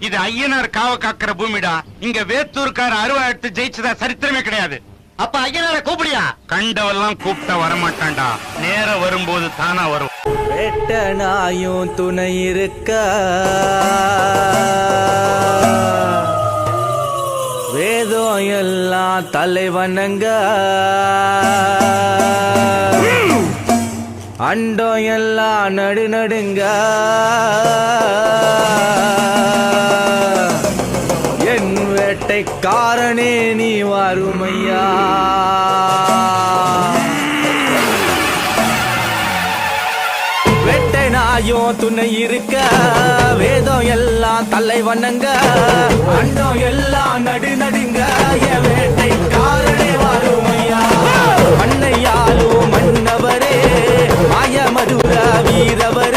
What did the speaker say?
இது ஐயனார் காவ காக்கிற பூமிடா. இங்க வேத்தூர்கார அருவா எடுத்து ஜெயிச்சதா சரித்திரமே கிடையாது. அப்ப ஐயனார கூப்பிடியா? கண்டவெல்லாம் கூப்பிட்ட வரமாட்டான்டா. நேரம் வரும்போது தானா வரும். வேட்ட நாயும் துணை இருக்க வேதம் எல்லாம் தலைவனங்க அண்டம் எல்லாம் நடுநடுங்க என் வேட்டைக்காரனே நீ வருமையா. வேட்டை நாயும் துணை இருக்க வேதம் எல்லாம் தலைவனங்க அண்டம் எல்லாம் நடுநடுங்க என் வேட்டைக்காரனே வருமையா. மண்ணையாலும் மன்னவரே மாய மதுர வீரவர்